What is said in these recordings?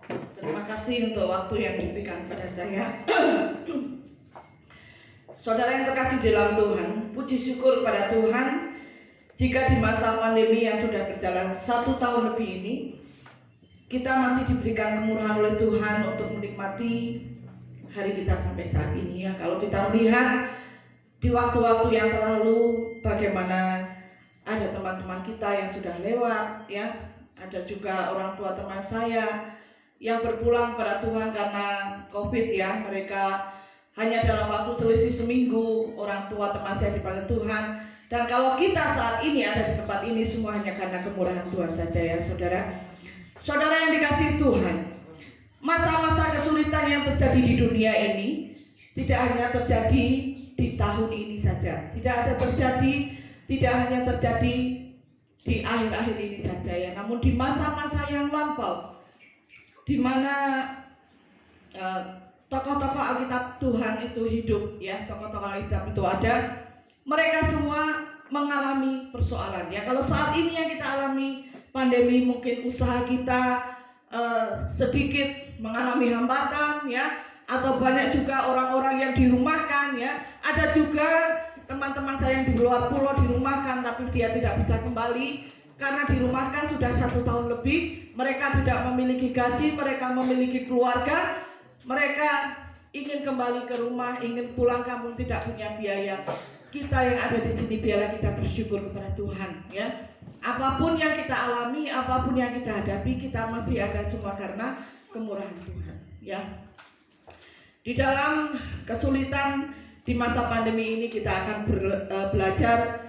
Terima kasih untuk waktu yang diberikan pada saya. Saudara yang terkasih dalam Tuhan, puji syukur pada Tuhan jika di masa pandemi yang sudah berjalan 1 tahun lebih ini, kita masih diberikan kemurahan oleh Tuhan untuk menikmati hari kita sampai saat ini ya. Kalau kita melihat di waktu-waktu yang terlalu, bagaimana ada teman-teman kita yang sudah lewat ya, ada juga orang tua teman saya yang berpulang pada Tuhan karena COVID ya. Mereka hanya dalam waktu selisih seminggu orang tua teman saya dipanggil Tuhan. Dan kalau kita saat ini ada di tempat ini, semua hanya karena kemurahan Tuhan saja ya saudara. Saudara yang dikasihi Tuhan, masa-masa kesulitan yang terjadi di dunia ini tidak hanya terjadi di tahun ini saja, tidak hanya terjadi di akhir-akhir ini saja ya, namun di masa-masa yang lampau, di mana tokoh-tokoh Alkitab Tuhan itu hidup ya, tokoh-tokoh Alkitab itu ada, mereka semua mengalami persoalan ya. Kalau saat ini yang kita alami pandemi, mungkin usaha kita sedikit mengalami hambatan ya, atau banyak juga orang-orang yang dirumahkan ya. Ada juga teman-teman saya yang di luar pulau dirumahkan, tapi dia tidak bisa kembali karena dirumahkan sudah 1 tahun lebih. Mereka tidak memiliki gaji, mereka memiliki keluarga, mereka ingin kembali ke rumah, ingin pulang kampung, tidak punya biaya. Kita yang ada di sini, biarlah kita bersyukur kepada Tuhan ya. Apapun yang kita alami, apapun yang kita hadapi, kita masih ada semua karena kemurahan Tuhan ya. Di dalam kesulitan di masa pandemi ini, kita akan belajar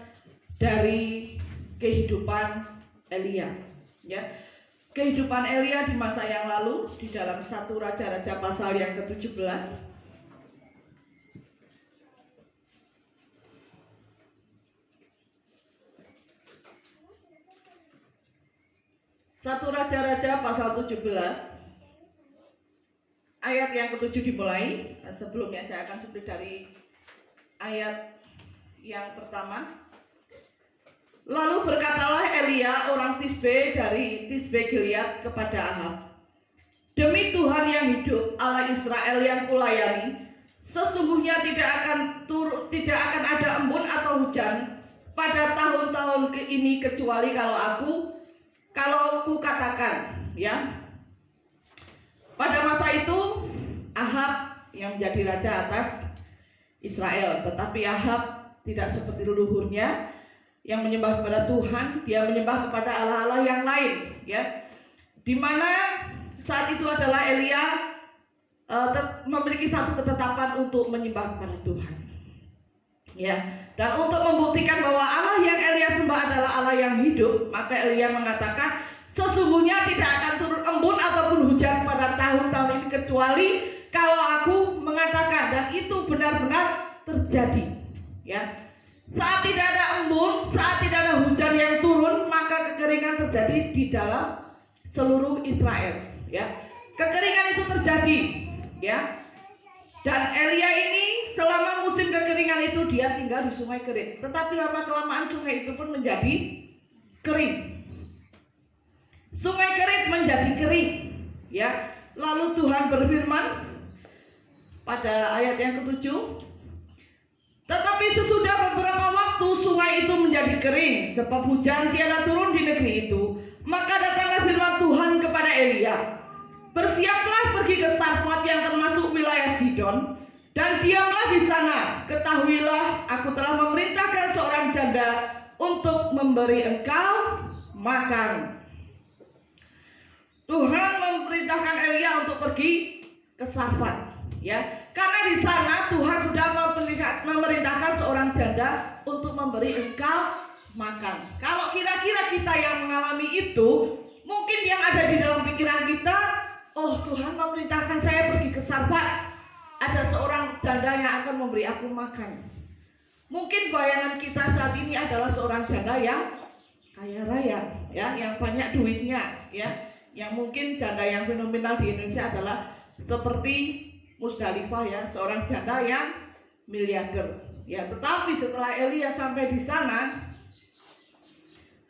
dari kehidupan Elia ya. Kehidupan Elia di masa yang lalu di dalam 1 Raja-Raja pasal yang ke-17. 1 Raja-Raja pasal 17 ayat yang ke-7 dimulai. Sebelumnya saya akan seperti dari ayat yang pertama. Lalu berkatalah Elia orang Tisbe dari Tisbe Gilead kepada Ahab, demi Tuhan yang hidup, Allah Israel yang kulayani, sesungguhnya tidak akan ada embun atau hujan pada tahun-tahun ini kecuali kalau ku katakan ya. Pada masa itu Ahab yang menjadi raja atas Israel, tetapi Ahab tidak seperti leluhurnya yang menyembah kepada Tuhan, dia menyembah kepada allah-allah yang lain ya. Dimana saat itu adalah Elia memiliki satu ketetapan untuk menyembah kepada Tuhan ya. Dan untuk membuktikan bahwa Allah yang Elia sembah adalah Allah yang hidup, maka Elia mengatakan, sesungguhnya tidak akan turun embun ataupun hujan pada tahun-tahun ini kecuali kalau aku mengatakan, dan itu benar-benar terjadi ya. Saat tidak ada embun, saat tidak ada hujan yang turun, maka kekeringan terjadi di dalam seluruh Israel ya. Kekeringan itu terjadi ya. Dan Elia ini selama musim kekeringan itu dia tinggal di sungai Kerit. Tetapi lama-kelamaan sungai itu pun menjadi kering. Sungai Kerit menjadi kering ya. Lalu Tuhan berfirman pada ayat yang ke-7, tetapi sesudah beberapa waktu sungai itu menjadi kering, sebab hujan tiada turun di negeri itu. Maka datanglah firman Tuhan kepada Elia, bersiaplah pergi ke Sarfat yang termasuk wilayah Sidon, dan diamlah di sana. Ketahuilah, aku telah memerintahkan seorang janda untuk memberi engkau makan. Tuhan memerintahkan Elia untuk pergi ke Sarfat ya, karena di sana Tuhan sudah memerintahkan seorang janda untuk memberi engkau makan. Kalau kira-kira kita yang mengalami itu, mungkin yang ada di dalam pikiran kita, oh Tuhan memerintahkan saya pergi ke Sarfat, ada seorang janda yang akan memberi aku makan. Mungkin bayangan kita saat ini adalah seorang janda yang kaya raya ya, yang banyak duitnya ya. Yang mungkin janda yang fenomenal di Indonesia adalah seperti Musdalifah ya, seorang janda yang miliarder ya. Tetapi setelah Elia sampai di sana,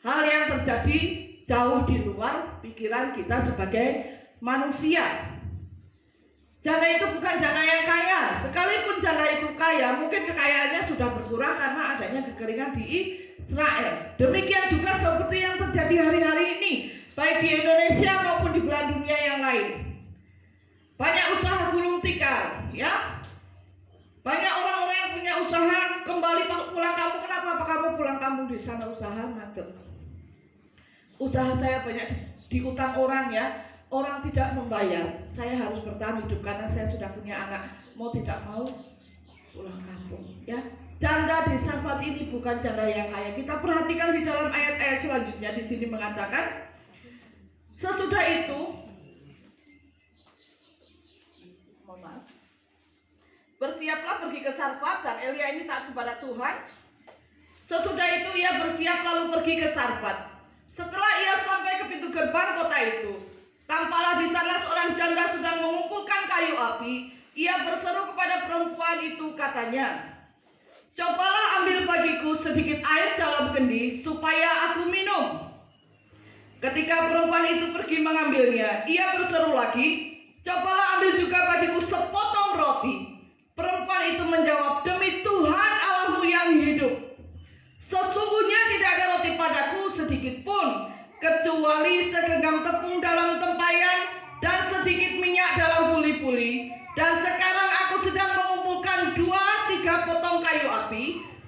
hal yang terjadi jauh di luar pikiran kita sebagai manusia. Janda itu bukan janda yang kaya. Sekalipun janda itu kaya, mungkin kekayaannya sudah berkurang karena adanya kekeringan di Israel. Demikian juga seperti yang terjadi hari-hari ini, baik di Indonesia maupun di belahan dunia yang lain. Banyak usaha gulung tikar, ya. Banyak orang-orang yang punya usaha kembali pulang kampung. Kenapa kamu pulang kampung di sana usaha macet? Usaha saya banyak diutang orang, ya. Orang tidak membayar, saya harus bertahan hidup karena saya sudah punya anak, mau tidak mau pulang kampung, ya. Janda di Sarfat ini bukan janda yang kaya. Kita perhatikan di dalam ayat-ayat selanjutnya, di sini mengatakan, sesudah itu, bersiaplah pergi ke Sarfat, dan Elia ini taat kepada Tuhan. Sesudah itu ia bersiap lalu pergi ke Sarfat. Setelah ia sampai ke pintu gerbang kota itu, tampaklah di sana seorang janda sedang mengumpulkan kayu api. Ia berseru kepada perempuan itu, katanya, cobalah ambil bagiku sedikit air dalam kendi supaya aku minum. Ketika perempuan itu pergi mengambilnya, ia berseru lagi, cobalah ambil juga bagiku sepotong roti. Perempuan itu menjawab, demi Tuhan Allahmu yang hidup, sesungguhnya tidak ada roti padaku sedikit pun, kecuali segenggam tepung dalam tempayan dan sedikit minyak dalam puli-puli. Dan sekarang aku sedang mengumpulkan 2-3 potong kayu api.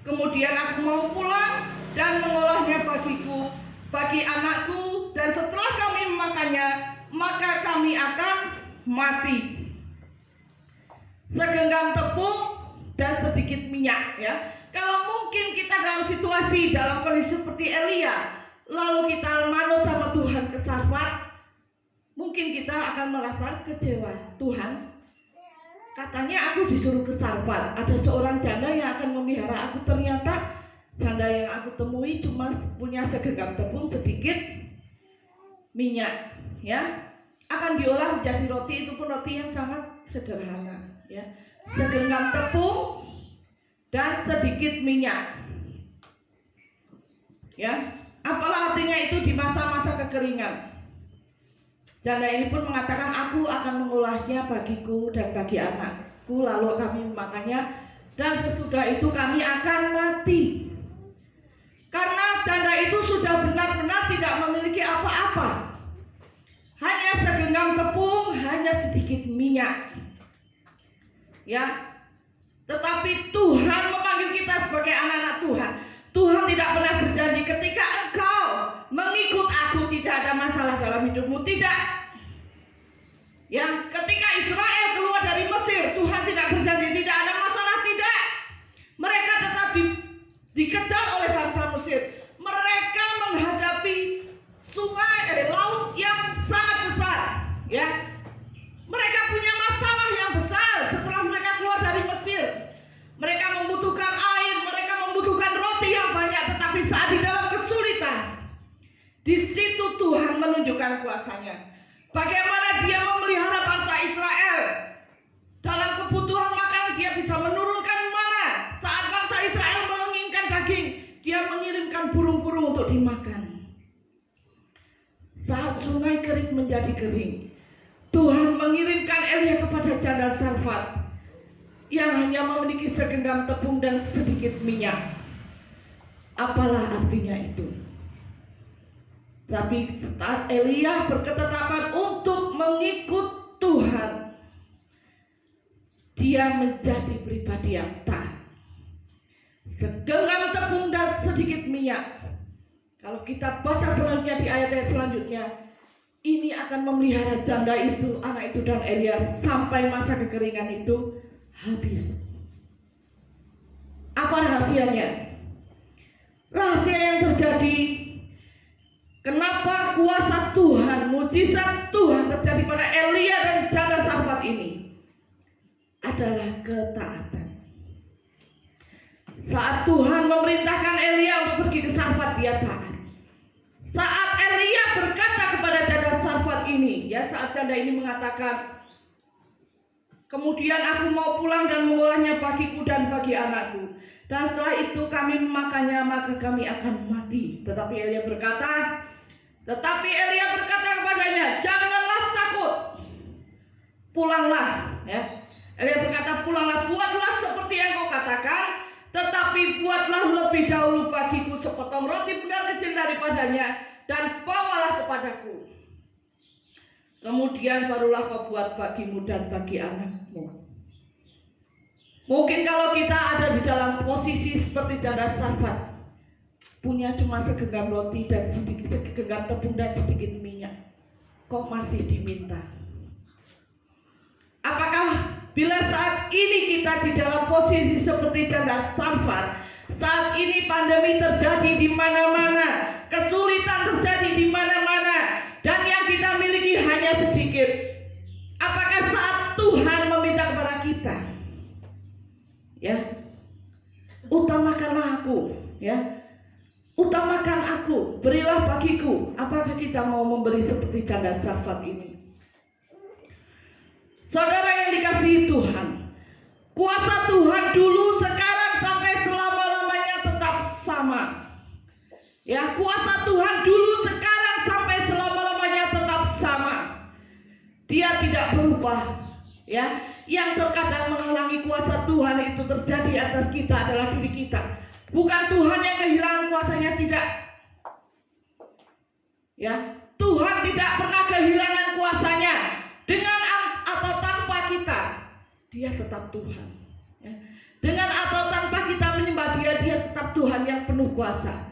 Kemudian aku mau pulang dan mengolahnya bagiku, bagi anakku, dan setelah kami memakannya, maka kami akan mati. Segenggam tepung dan sedikit minyak, ya. Kalau mungkin kita dalam situasi, dalam kondisi seperti Elia, lalu kita manut sama Tuhan ke Sarfat, mungkin kita akan merasa kecewa. Tuhan, katanya aku disuruh ke Sarfat, ada seorang janda yang akan memelihara aku, ternyata janda yang aku temui cuma punya segenggam tepung, sedikit minyak, ya. Akan diolah menjadi roti, itu pun roti yang sangat sederhana, ya. Segenggam tepung dan sedikit minyak, ya. Apalah artinya itu di masa-masa kekeringan. Janda ini pun mengatakan, aku akan mengolahnya bagiku dan bagi anakku, lalu kami memakannya, dan sesudah itu kami akan mati. Karena janda itu sudah benar-benar tidak memiliki apa-apa, hanya segenggam tepung, hanya sedikit minyak, ya. Tetapi Tuhan memanggil kita sebagai anak-anak Tuhan. Tuhan tidak pernah berjanji ketika engkau mengikut aku tidak ada masalah dalam hidupmu, tidak. Yang ketika Israel keluar dari Mesir, Tuhan tidak berjanji tidak ada masalah, tidak. Mereka tetap dikejar oleh bangsa Mesir. Mereka menghadapi laut yang sangat besar, ya. Mereka punya masalah yang besar setelah mereka keluar dari Mesir. Mereka membutuhkan air, mereka membutuhkan roti yang banyak, tetapi saat di dalam kesulitan, di situ Tuhan menunjukkan kuasanya. Bagaimana dia memelihara bangsa Israel dalam kebutuhan makan, dia bisa menurunkan mana. Saat bangsa Israel menginginkan daging, dia mengirimkan burung-burung untuk dimakan. Saat sungai kering menjadi kering, Tuhan mengirimkan Elia kepada janda Sarfat yang hanya memiliki segenggam tepung dan sedikit minyak. Apalah artinya itu? Tapi saat Elia berketetapan untuk mengikut Tuhan, dia menjadi pribadi yang taat. Segenggam tepung dan sedikit minyak. Kalau kita baca selanjutnya di ayat-ayat selanjutnya, ini akan memelihara janda itu, anak itu dan Elia sampai masa kekeringan itu habis. Apa rahasianya? Rahasia yang terjadi, kenapa kuasa Tuhan, mujizat Tuhan terjadi pada Elia dan janda Sarfat ini, adalah ketaatan. Saat Tuhan memerintahkan Elia untuk pergi ke Sarfat, dia taat. Saat Elia berkata kepada janda Sarfat ini, ya, saat janda ini mengatakan, kemudian aku mau pulang dan mengolahnya bagiku dan bagi anakku, dan setelah itu kami memakannya, maka kami akan mati. Tetapi Elia berkata kepadanya, janganlah takut, pulanglah, ya. Elia berkata, pulanglah, buatlah seperti yang kau katakan, tetapi buatlah lebih dahulu bagiku sepotong roti benar kecil daripadanya, dan bawalah kepadaku. Kemudian barulah kau buat bagimu dan bagi anakmu. Mungkin kalau kita ada di dalam posisi seperti janda Sarfat, punya cuma segenggam roti dan segenggam tepung dan sedikit minyak, kok masih diminta? Apakah bila saat ini kita di dalam posisi seperti janda Sarfat, saat ini pandemi terjadi di mana-mana, kesulitan terjadi di mana-mana, dan yang kita miliki hanya sedikit, apakah saat Tuhan meminta kepada kita, ya, utamakanlah aku, ya, utamakan aku, berilah bagiku, apakah kita mau memberi seperti janda Sarfat ini? Saudara yang dikasihi Tuhan, kuasa Tuhan dulu, sekarang, sampai selama-lamanya tetap sama. Ya, kuasa Tuhan dulu, sekarang, sampai selama-lamanya tetap sama. Dia tidak berubah. Ya, yang terkadang menghalangi kuasa Tuhan itu terjadi atas kita adalah diri kita. Bukan Tuhan yang kehilangan kuasanya, tidak. Ya, Tuhan tidak pernah kehilangan kuasanya. Dengan atau tanpa kita, Dia tetap Tuhan. Ya. Dengan atau tanpa kita menyembah Dia, Dia tetap Tuhan yang penuh kuasa.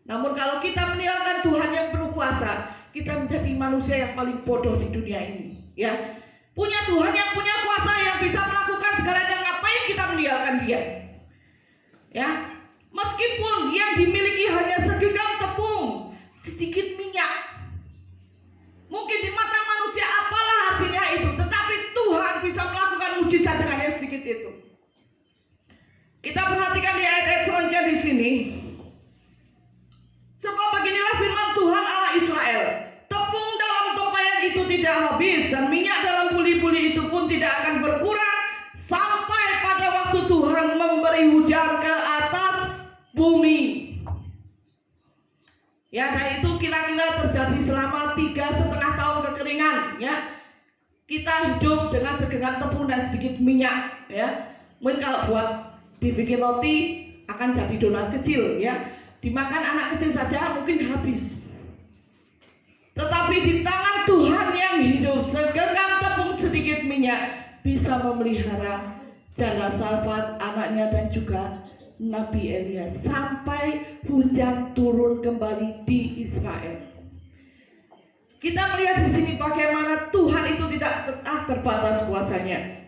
Namun kalau kita meninggalkan Tuhan yang penuh kuasa, kita menjadi manusia yang paling bodoh di dunia ini. Ya, punya Tuhan yang punya kuasa, yang bisa melakukan segalanya, ngapain kita meninggalkan Dia? Ya, meskipun yang dimiliki hanya segenggam tepung, sedikit minyak, mungkin di mata manusia apalah artinya itu, tetapi Tuhan bisa melakukan mujizat dengan yang sedikit itu. Kita perhatikan di ayat-ayat selanjutnya di sini. Sebab beginilah firman Tuhan Allah Israel, tepung dalam tempayan itu tidak habis, dan minyak dalam buli-buli itu pun tidak akan berkurang, sampai pada waktu Tuhan memberi hujan ke atas bumi. Ya, dan itu kira-kira terjadi selama 3,5 tahun kekeringan. Ya, kita hidup dengan segenggam tepung dan sedikit minyak. Ya, mungkin kalau buat dibikin roti akan jadi donat kecil. Ya, dimakan anak kecil saja mungkin habis. Tetapi di tangan Tuhan yang hidup, segenggam tepung sedikit minyak bisa memelihara janda Sarfat, anaknya, dan juga Nabi Elia sampai hujan turun kembali di Israel. Kita melihat di sini bagaimana Tuhan itu tidak pernah terbatas kuasanya.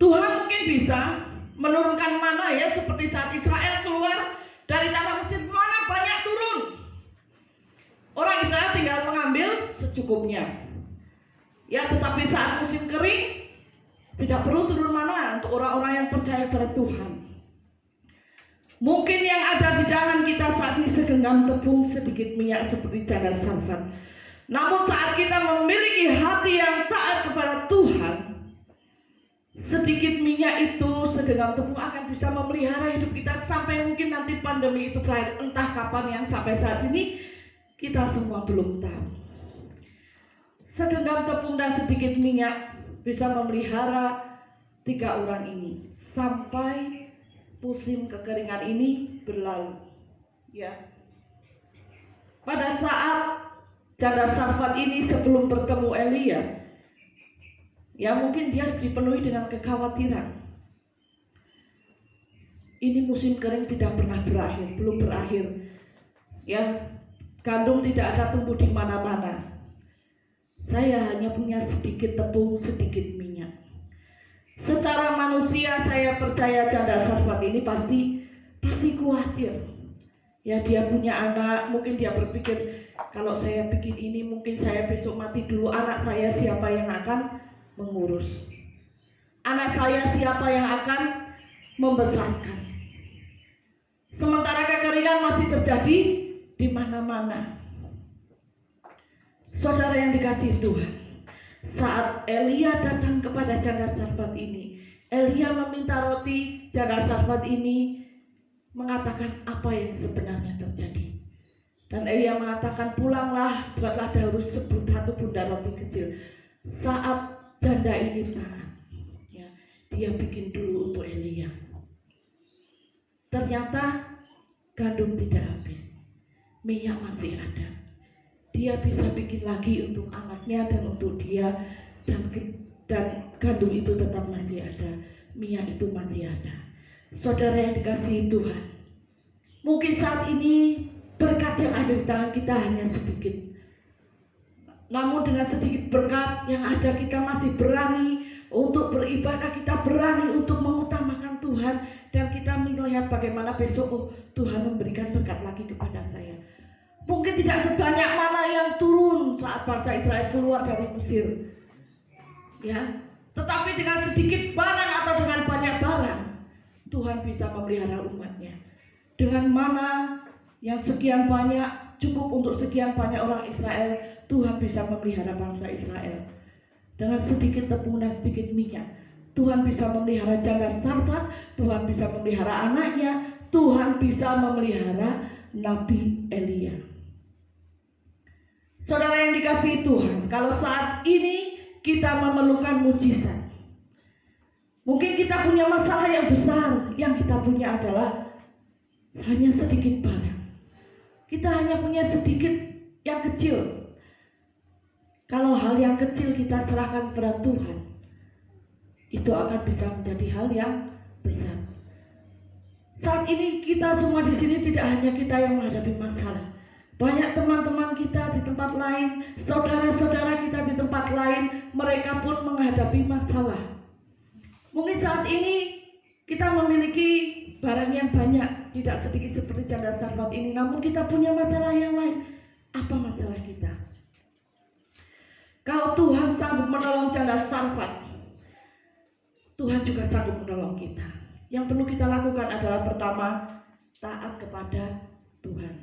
Tuhan mungkin bisa menurunkan mana, ya, seperti saat Israel keluar dari tanah Mesir, mana banyak turun. Orang Israel tinggal mengambil secukupnya. Ya, tetapi saat musim kering tidak perlu turun mana untuk orang-orang yang percaya pada Tuhan. Mungkin yang ada di tangan kita saat ini segenggam tepung, sedikit minyak seperti janda Sarfat. Namun saat kita memiliki hati yang taat kepada Tuhan, sedikit minyak itu, segenggam tepung akan bisa memelihara hidup kita sampai mungkin nanti pandemi itu berakhir. Entah kapan, yang sampai saat ini kita semua belum tahu. Segenggam tepung dan sedikit minyak bisa memelihara 3 orang ini sampai musim kekeringan ini berlalu. Ya, pada saat janda Sarfat ini sebelum bertemu Elia, ya, mungkin dia dipenuhi dengan kekhawatiran. Ini musim kering tidak pernah berakhir, belum berakhir. Ya, gandum tidak ada tumbuh di mana-mana. Saya hanya punya sedikit tepung, sedikit minyak. Secara manusia saya percaya janda Sarfat ini pasti khawatir. Ya, dia punya anak, mungkin dia berpikir, kalau saya bikin ini mungkin saya besok mati dulu, anak saya siapa yang akan mengurus? Anak saya siapa yang akan membesarkan? Sementara kekeringan masih terjadi di mana-mana. Saudara yang dikasihi Tuhan, saat Elia datang kepada janda Sarfat ini, Elia meminta roti. Janda Sarfat ini mengatakan apa yang sebenarnya terjadi. Dan Elia mengatakan, pulanglah, buatlah dahulu satu bundar roti kecil. Saat janda janda ini taat. Ya, dia bikin dulu untuk Elia. Ternyata gandum tidak habis, minyak masih ada. Dia bisa bikin lagi untuk anaknya dan untuk dia, dan gandum itu tetap masih ada, minyak itu masih ada. Saudara yang dikasihi Tuhan, mungkin saat ini berkat yang ada di tangan kita hanya sedikit. Namun dengan sedikit berkat yang ada, kita masih berani untuk beribadah, kita berani untuk mengutamakan Tuhan, dan kita melihat bagaimana besok Tuhan memberikan berkat lagi kepada saya. Mungkin tidak sebanyak mana yang turun saat bangsa Israel keluar dari Mesir, ya, tetapi dengan sedikit barang atau dengan banyak barang, Tuhan bisa memelihara umatnya. Dengan mana yang sekian banyak cukup untuk sekian banyak orang Israel, Tuhan bisa memelihara bangsa Israel. Dengan sedikit tepung dan sedikit minyak, Tuhan bisa memelihara janda Sarfat, Tuhan bisa memelihara anaknya, Tuhan bisa memelihara Nabi Elia. Saudara yang dikasihi Tuhan, kalau saat ini kita memerlukan mujizat, mungkin kita punya masalah yang besar, yang kita punya adalah hanya sedikit barang. Kita hanya punya sedikit yang kecil. Kalau hal yang kecil kita serahkan kepada Tuhan, itu akan bisa menjadi hal yang besar. Saat ini kita semua di sini tidak hanya kita yang menghadapi masalah. Banyak teman-teman kita di tempat lain, saudara-saudara kita di tempat lain, mereka pun menghadapi masalah. Mungkin saat ini kita memiliki barang yang banyak, tidak sedikit seperti janda Sarfat ini, namun kita punya masalah yang lain. Apa masalah kita? Kalau Tuhan sanggup menolong janda Sarfat, Tuhan juga sanggup menolong kita. Yang perlu kita lakukan adalah pertama, taat kepada Tuhan.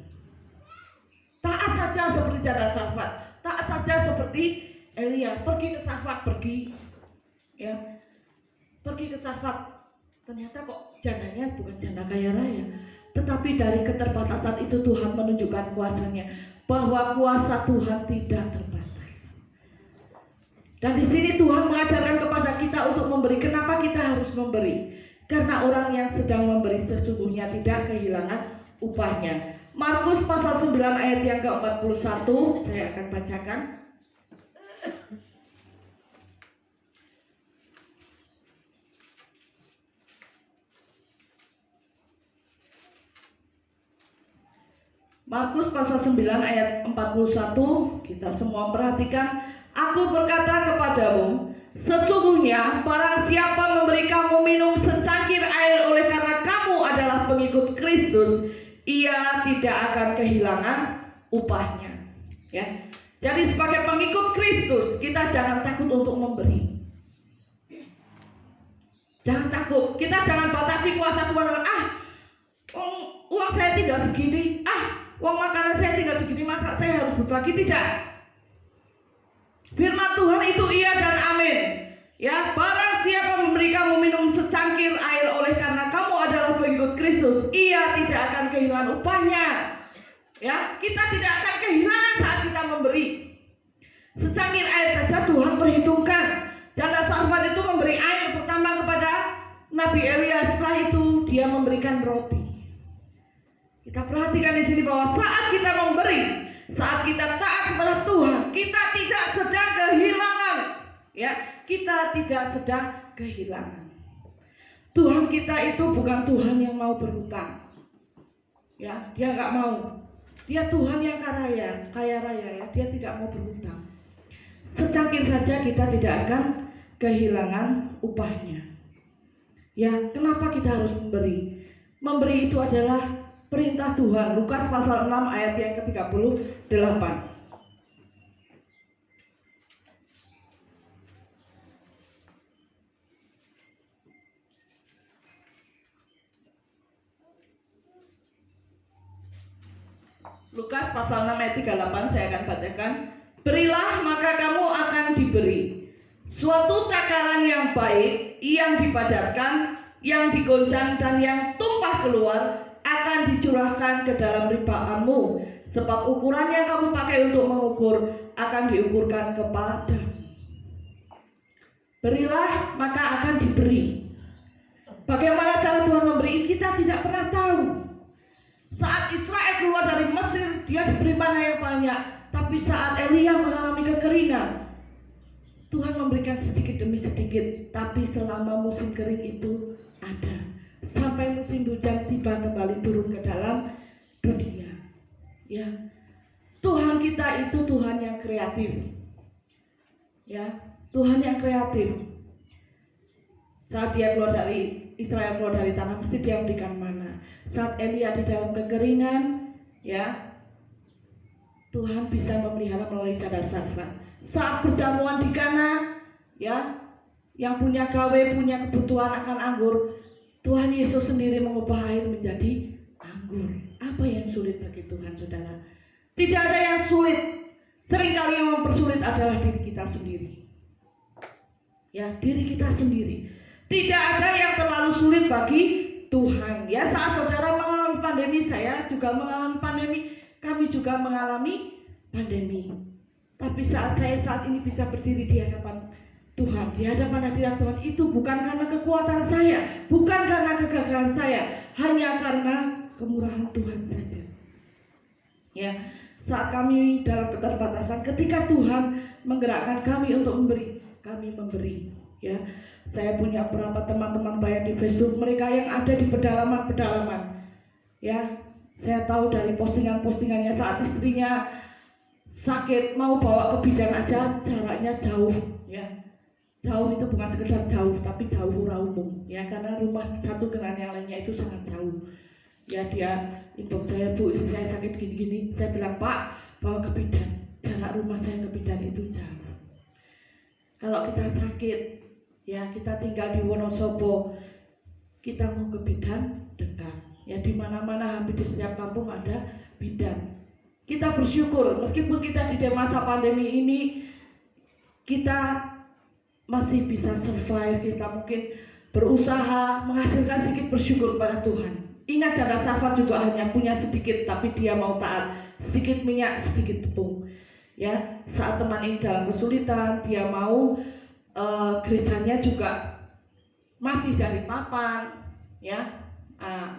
Taat saja seperti janda Sarfat, taat saja seperti Elia. Pergi ke Sarfat, pergi, ya, pergi ke Sarfat. Ternyata kok jandanya bukan janda kaya raya, tetapi dari keterbatasan itu Tuhan menunjukkan kuasanya, bahwa kuasa Tuhan tidak terbatas. Dan di sini Tuhan mengajarkan kepada kita untuk memberi. Kenapa kita harus memberi? Karena orang yang sedang memberi sesungguhnya tidak kehilangan upahnya. Markus pasal 9 ayat yang ke-41, saya akan bacakan. Markus pasal 9 ayat 41, kita semua perhatikan. Aku berkata kepadamu, sesungguhnya barang siapa memberi kamu minum secangkir air oleh karena kamu adalah pengikut Kristus, ia tidak akan kehilangan upahnya. Ya. Jadi sebagai pengikut Kristus, kita jangan takut untuk memberi. Jangan takut, kita jangan batasi kuasa Tuhan. Uang saya tinggal segini, uang makanan saya tinggal segini, masa saya harus berbagi? Tidak. Firman Tuhan itu iya dan amin. Ya, barang siapa memberi kamu minum secangkir air oleh karena kamu adalah pengikut Kristus, ia tidak akan kehilangan upahnya. Ya, kita tidak akan kehilangan saat kita memberi. Secangkir air saja Tuhan perhitungkan. Janda Sarfat itu memberi air pertama kepada Nabi Elia, setelah itu dia memberikan roti. Kita perhatikan di sini bahwa saat kita memberi, saat kita taat kepada Tuhan, kita tidak sedang kehilangan. Ya, kita tidak sedang kehilangan. Tuhan kita itu bukan Tuhan yang mau berhutang. Ya, dia nggak mau. Dia Tuhan yang kaya raya ya. Dia tidak mau berhutang. Secangkir saja kita tidak akan kehilangan upahnya. Ya, kenapa kita harus memberi? Memberi itu adalah perintah Tuhan. Lukas pasal 6 ayat yang ke-38. Lukas pasal 6 ayat 38 saya akan bacakan. Berilah maka kamu akan diberi. Suatu takaran yang baik, yang dipadatkan, yang digoncang dan yang tumpah keluar akan dicurahkan ke dalam ribaanmu. Sebab ukuran yang kamu pakai untuk mengukur akan diukurkan kepadamu. Berilah maka akan diberi. Bagaimana cara Tuhan memberi? Kita tidak pernah tahu. Saat Israel keluar dari Mesir, dia diberi mana yang banyak. Tapi saat Elia mengalami kekeringan, Tuhan memberikan sedikit demi sedikit. Tapi selama musim kering itu ada, sampai musim hujan tiba kembali turun ke dalam dunia. Ya, Tuhan kita itu Tuhan yang kreatif. Ya, Tuhan yang kreatif. Saat dia keluar dari Israel, keluar dari tanah Mesir, dia memberikan mana. Saat Elia di dalam kekeringan, ya, Tuhan bisa memelihara melalui cadar Sarfat. Saat perjamuan di Kana, ya, yang punya gawe, punya kebutuhan akan anggur, Tuhan Yesus sendiri mengubah air menjadi anggur. Apa yang sulit bagi Tuhan, saudara? Tidak ada yang sulit. Seringkali yang mempersulit adalah diri kita sendiri. Ya, diri kita sendiri. Tidak ada yang terlalu sulit bagi Tuhan. Ya, saat saudara mengalami pandemi, saya juga mengalami pandemi, kami juga mengalami pandemi. Tapi saat ini bisa berdiri di hadapan Tuhan, di hadapan hadirat Tuhan, itu bukan karena kekuatan saya, bukan karena kegagalan saya, hanya karena kemurahan Tuhan saja. Ya, saat kami dalam keterbatasan, ketika Tuhan menggerakkan kami untuk memberi, kami memberi. Ya, saya punya beberapa teman-teman pelayan di Facebook, mereka yang ada di pedalaman-pedalaman. Ya, saya tahu dari postingan-postingannya saat istrinya sakit mau bawa ke bidan aja jaraknya jauh. Ya, jauh itu bukan sekedar jauh, tapi jauh hura umum. Ya, karena rumah satu dengan yang lainnya itu sangat jauh. Ya, dia inbox saya, Bu, istri saya sakit gini-gini. Saya bilang, Pak, bawa ke bidan. Jarak rumah saya ke bidan itu jauh. Kalau kita sakit, ya, kita tinggal di Wonosobo, kita mau ke bidan dekat. Ya, di mana-mana hampir di setiap kampung ada bidan. Kita bersyukur meskipun kita di masa pandemi ini kita masih bisa survive, kita mungkin berusaha menghasilkan sedikit, bersyukur pada Tuhan. Ingat, cadar Sarfat juga hanya punya sedikit, tapi dia mau taat. Sedikit minyak, sedikit tepung. Ya, saat teman ini dalam kesulitan, dia mau gerejanya juga masih dari papan, ya,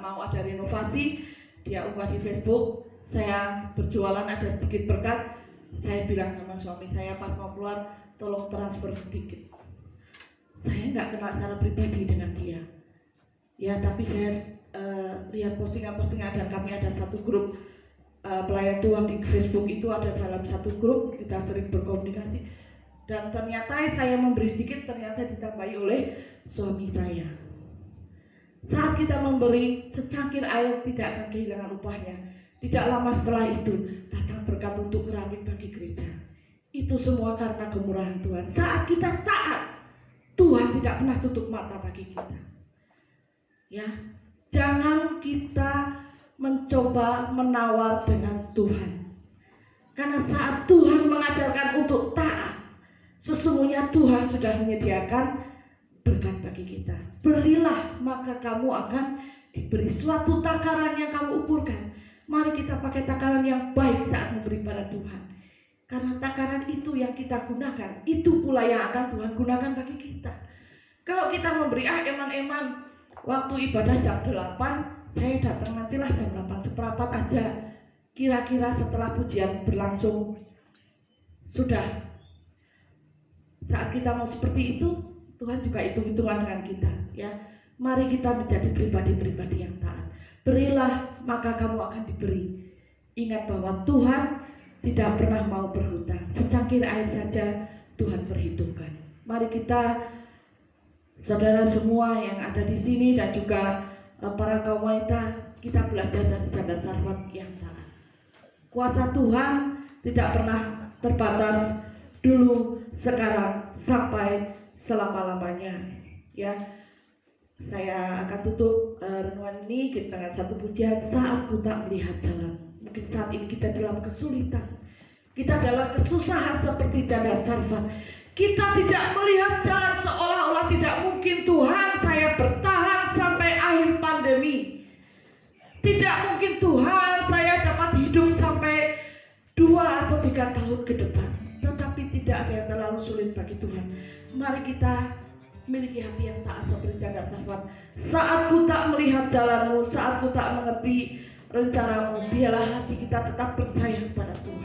mau ada renovasi, dia unggah di Facebook, saya berjualan ada sedikit berkat. Saya bilang sama suami saya pas mau keluar, tolong transfer sedikit. Saya nggak kenal secara pribadi dengan dia, ya, tapi saya lihat postingan-postingan, dan kami ada satu grup pelayan Tuhan di Facebook, itu ada dalam satu grup, kita sering berkomunikasi, dan ternyata saya memberi sedikit, ternyata ditambahi oleh suami saya. Saat kita memberi, secangkir air tidak akan kehilangan upahnya. Tidak lama setelah itu datang berkat untuk keramik bagi gereja. Itu semua karena kemurahan Tuhan. Saat kita taat, Tuhan tidak pernah tutup mata bagi kita. Ya, jangan kita mencoba menawar dengan Tuhan. Karena saat Tuhan mengajarkan untuk taat, sesungguhnya Tuhan sudah menyediakan berkat bagi kita. Berilah maka kamu akan diberi. Suatu takaran yang kamu ukurkan, mari kita pakai takaran yang baik saat memberi pada Tuhan. Karena takaran itu yang kita gunakan, itu pula yang akan Tuhan gunakan bagi kita. Kalau kita memberi eman-eman, waktu ibadah jam 8, saya datang nantilah jam 8 seperempat aja. Kira-kira setelah pujian berlangsung sudah. Saat kita mau seperti itu, Tuhan juga hitung-hitungan dengan kita. Ya, mari kita menjadi pribadi-pribadi yang taat. Berilah maka kamu akan diberi. Ingat bahwa Tuhan tidak pernah mau berhutang. Secangkir air saja Tuhan perhitungkan. Mari kita, saudara semua yang ada di sini dan juga para kaum wanita, kita belajar dari cadar Sarfat yang taat. Kuasa Tuhan tidak pernah terbatas, dulu, sekarang, sampai selama-lamanya. Ya, saya akan tutup renungan ini dengan satu pujian, Saat Ku Tak Melihat Jalan. Mungkin saat ini kita dalam kesulitan, kita dalam kesusahan seperti cadar Sarfat. Kita tidak melihat jalan, seolah-olah tidak mungkin. Tuhan, saya bertahan sampai akhir pandemi. Tidak mungkin Tuhan, saya dapat hidup sampai 2 atau 3 tahun ke depan. Tetapi tidak ada yang terlalu sulit bagi Tuhan. Mari kita miliki hati yang taat seperti janda Safat. Saat ku tak melihat jalanmu, saat ku tak mengerti rencanamu, biarlah hati kita tetap percaya kepada Tuhan.